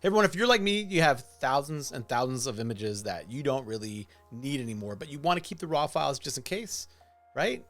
Hey everyone, if you're like me, you have thousands and thousands of images that you don't really need anymore, but you want to keep the raw files just in case, right?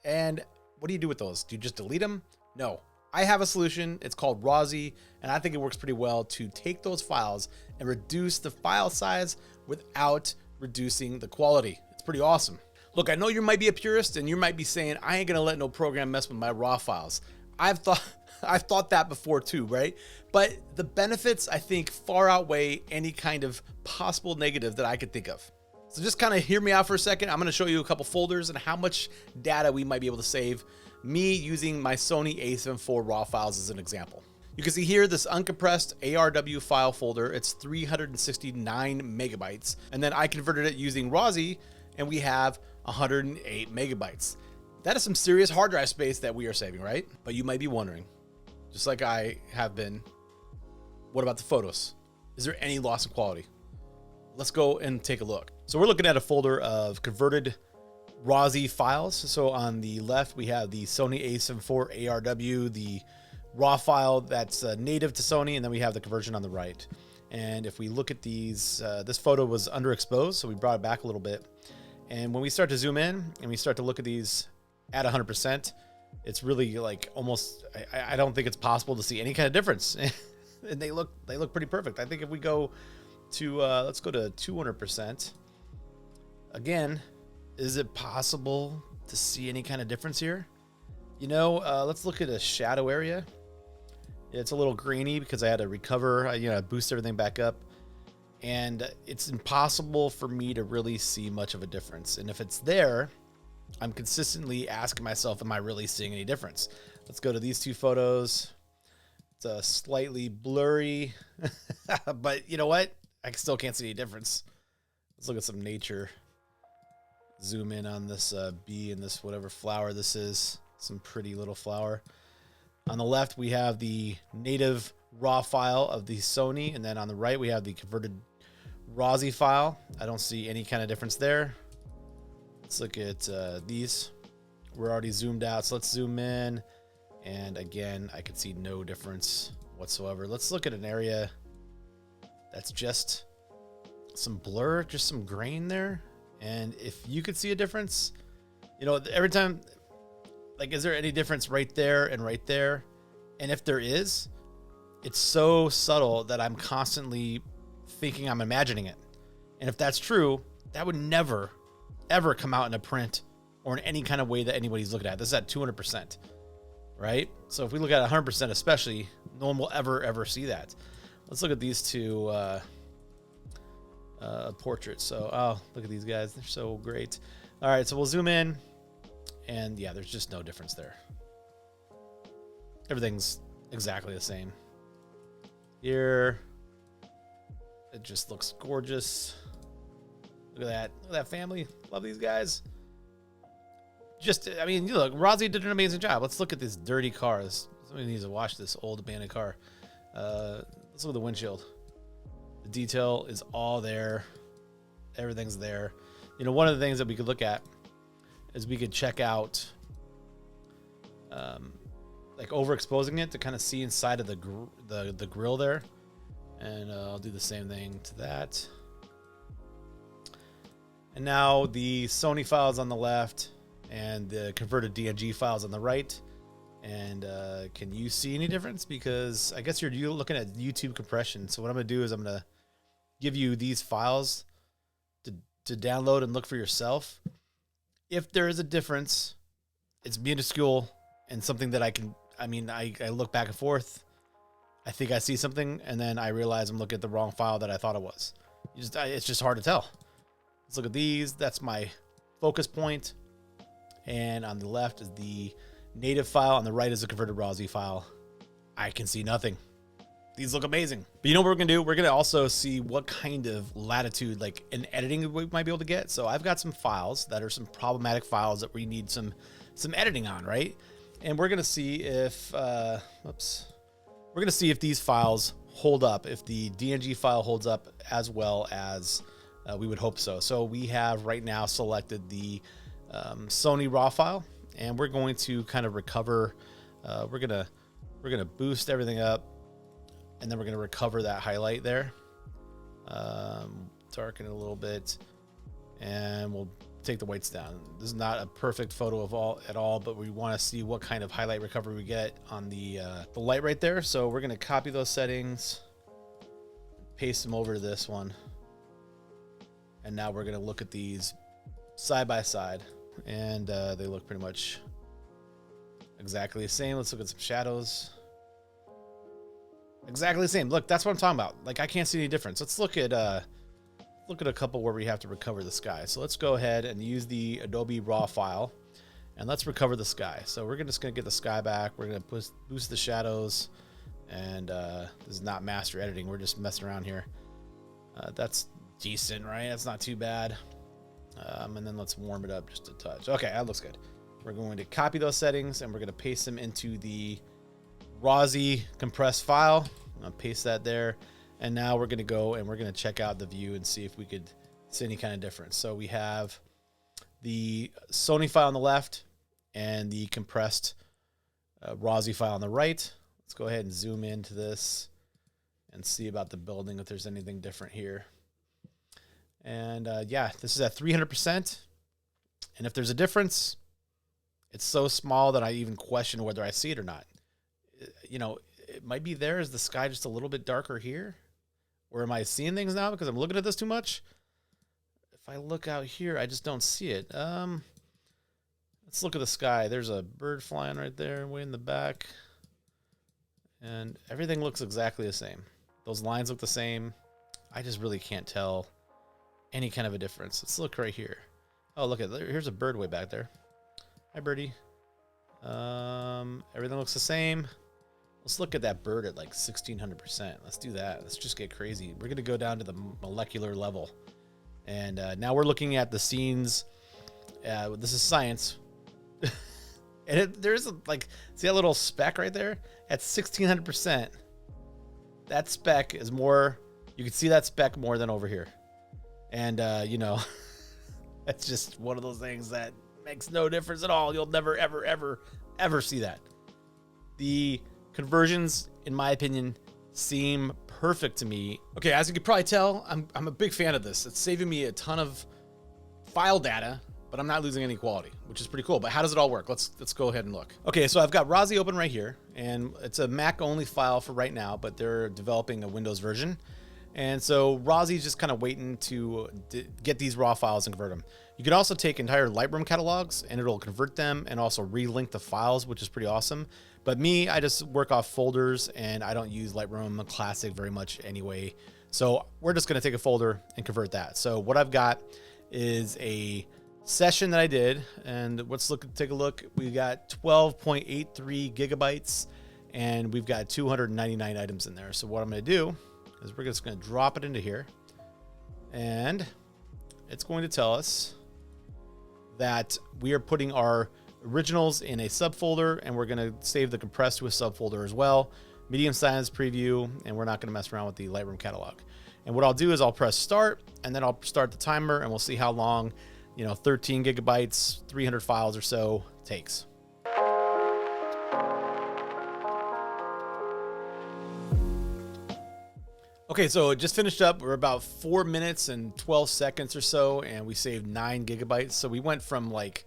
And what do you do with those? Do you just delete them? No. I have a solution. It's called Rawsie, and I think it works pretty well to take those files and reduce the file size without reducing the quality. It's pretty awesome. Look, I know you might be a purist and you might be saying, I ain't gonna let no program mess with my raw files. I've thought that before too, right? But the benefits, I think, far outweigh any kind of possible negative that I could think of. So just kind of hear me out for a second. I'm going to show you a couple folders and how much data we might be able to save, me using my Sony a7 IV raw files as an example. You can see here this uncompressed ARW file folder. It's 369 megabytes. And then I converted it using Rawsie, and we have 108 megabytes. That is some serious hard drive space that we are saving, right? But you might be wondering, just like I have been, what about the photos? Is there any loss of quality? Let's go and take a look. So we're looking at a folder of converted Rawsie files. So on the left, we have the Sony a7 IV ARW, the raw file that's native to Sony, and then we have the conversion on the right. And if we look at these, this photo was underexposed, so we brought it back a little bit. And when we start to zoom in and we start to look at these at 100%, it's really like almost, I don't think it's possible to see any kind of difference. And they look pretty perfect. I think if we go to, let's go to 200%. Again, is it possible to see any kind of difference here? You know, let's look at a shadow area. It's a little grainy because I had to recover, I boost everything back up. And it's impossible for me to really see much of a difference. And if it's there, I'm consistently asking myself, am I really seeing any difference? Let's go to these two photos. It's slightly blurry, but you know what? I still can't see any difference. Let's look at some nature. Zoom in on this bee and this whatever flower this is. Some pretty little flower. On the left, we have the native raw file of the Sony, and then on the right, we have the converted Rawsie file. I don't see any kind of difference there. Let's look at these. We're already zoomed out, so let's zoom in. And again, I can see no difference whatsoever. Let's look at an area that's just some blur, just some grain there. And if you could see a difference, every time, like, is there any difference right there and right there? And if there is, it's so subtle that I'm constantly thinking I'm imagining it. And if that's true, that would never ever come out in a print or in any kind of way that anybody's looking at. This is at 200%, right? So if we look at 100%, especially, no one will ever see that. Let's look at these two portraits. So, oh, look at these guys. They're so great. All right, so we'll zoom in, and yeah, there's just no difference there. Everything's exactly the same. Here, it just looks gorgeous. Look at that. Look at that family. Love these guys. I mean, look, Rawsie did an amazing job. Let's look at these dirty cars. Somebody needs to wash this old abandoned car. Let's look at the windshield. The detail is all there. Everything's there. One of the things that we could look at is we could check out, like overexposing it to kind of see inside of the grill there. And I'll do the same thing to that. And now the Sony files on the left and the converted DNG files on the right. And can you see any difference? Because I guess you're looking at YouTube compression. So what I'm going to do is I'm going to give you these files to download and look for yourself. If there is a difference, it's minuscule and something that I look back and forth. I think I see something, and then I realize I'm looking at the wrong file that I thought it was. It's just hard to tell. Let's look at these. That's my focus point. And on the left is the native file. On the right is the converted Rawsie file. I can see nothing. These look amazing. But you know what we're going to do? We're going to also see what kind of latitude, like in editing, we might be able to get. So I've got some files that are some problematic files that we need some editing on, right? And we're going to see if, we're going to see if these files hold up, if the DNG file holds up as well as we would hope so. So we have right now selected the Sony raw file, and we're going to kind of recover. We're gonna boost everything up, and then we're going to recover that highlight there. Darken it a little bit, and we'll take the whites down. This is not a perfect photo of at all, but we want to see what kind of highlight recovery we get on the light right there. So we're going to copy those settings, paste them over to this one, and now we're going to look at these side by side, and they look pretty much exactly the same. Let's look at some shadows. Exactly the same. Look, that's what I'm talking about. Like, I can't see any difference. Let's look at a couple where we have to recover the sky. So let's go ahead and use the Adobe RAW file, and let's recover the sky. So we're just going to get the sky back. We're going to boost the shadows, and this is not master editing. We're just messing around here. That's decent, right? That's not too bad. And then let's warm it up just a touch. Okay, that looks good. We're going to copy those settings, and we're going to paste them into the Rawsie compressed file. I'll paste that there. And now we're going to go and we're going to check out the view and see if we could see any kind of difference. So we have the Sony file on the left and the compressed Rawsie file on the right. Let's go ahead and zoom into this and see about the building, if there's anything different here. And yeah, this is at 300%. And if there's a difference, it's so small that I even question whether I see it or not. You know, it might be there. Is the sky just a little bit darker here? Or am I seeing things now because I'm looking at this too much? If I look out here, I just don't see it. Let's look at the sky. There's a bird flying right there way in the back. And everything looks exactly the same. Those lines look the same. I just really can't tell any kind of a difference. Let's look right here. Oh, look at there. Here's a bird way back there. Hi, birdie. Everything looks the same. Let's look at that bird at like 1600%. Let's do that. Let's just get crazy. We're going to go down to the molecular level. And now we're looking at the scenes. This is science. And there's like, see that little speck right there? At 1600%. That speck is more, you can see that speck more than over here. And, you know, that's just one of those things that makes no difference at all. You'll never, ever, ever, ever see that. The conversions, in my opinion, seem perfect to me. Okay, as you can probably tell, I'm a big fan of this. It's saving me a ton of file data, but I'm not losing any quality, which is pretty cool. But how does it all work? Let's go ahead and look. Okay, so I've got Rawsie open right here, and it's a Mac only file for right now, but they're developing a Windows version. And so Rawsie's just kind of waiting to get these raw files and convert them. You can also take entire Lightroom catalogs and it'll convert them and also relink the files, which is pretty awesome. But me, I just work off folders and I don't use Lightroom Classic very much anyway. So we're just going to take a folder and convert that. So what I've got is a session that I did, and let's take a look. We got 12.83 gigabytes and we've got 299 items in there. So what I'm going to do is we're just going to drop it into here, and it's going to tell us that we are putting our originals in a subfolder, and we're going to save the compressed to a subfolder as well. Medium size preview, and we're not going to mess around with the Lightroom catalog. And what I'll do is I'll press start, and then I'll start the timer, and we'll see how long, 13 gigabytes, 300 files or so takes. Okay, so it just finished up. We're about 4 minutes and 12 seconds or so, and we saved 9 gigabytes. So we went from like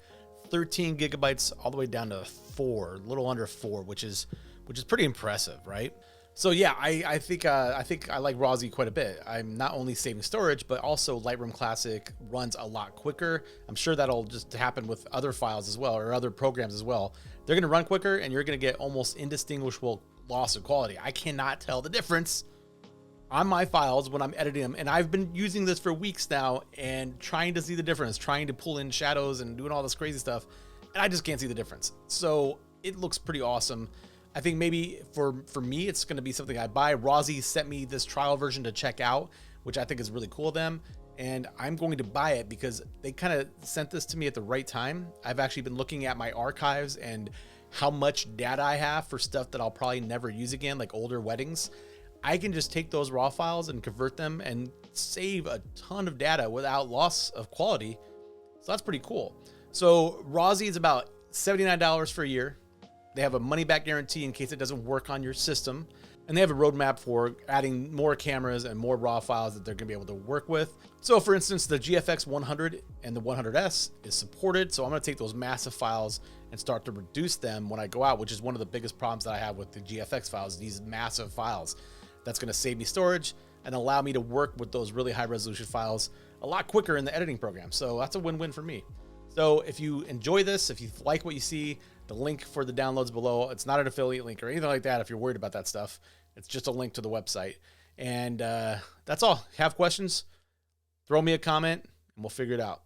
13 gigabytes all the way down to 4, a little under 4, which is pretty impressive, right? So yeah, I think I like Rawsie quite a bit. I'm not only saving storage, but also Lightroom Classic runs a lot quicker. I'm sure that'll just happen with other files as well, or other programs as well. They're gonna run quicker, and you're gonna get almost indistinguishable loss of quality. I cannot tell the difference on my files when I'm editing them, and I've been using this for weeks now and trying to see the difference, trying to pull in shadows and doing all this crazy stuff, and I just can't see the difference. So it looks pretty awesome. I think maybe for me, it's going to be something I buy. Rawsie sent me this trial version to check out, which I think is really cool of them, and I'm going to buy it because they kind of sent this to me at the right time. I've actually been looking at my archives and how much data I have for stuff that I'll probably never use again, like older weddings. I can just take those raw files and convert them and save a ton of data without loss of quality. So that's pretty cool. So Rawsie is about $79 for a year. They have a money back guarantee in case it doesn't work on your system. And they have a roadmap for adding more cameras and more raw files that they're going to be able to work with. So for instance, the GFX 100 and the 100S is supported. So I'm going to take those massive files and start to reduce them when I go out, which is one of the biggest problems that I have with the GFX files, these massive files. That's going to save me storage and allow me to work with those really high resolution files a lot quicker in the editing program. So that's a win-win for me. So if you enjoy this, if you like what you see, the link for the downloads below, it's not an affiliate link or anything like that if you're worried about that stuff. It's just a link to the website. And that's all. Have questions? Throw me a comment and we'll figure it out.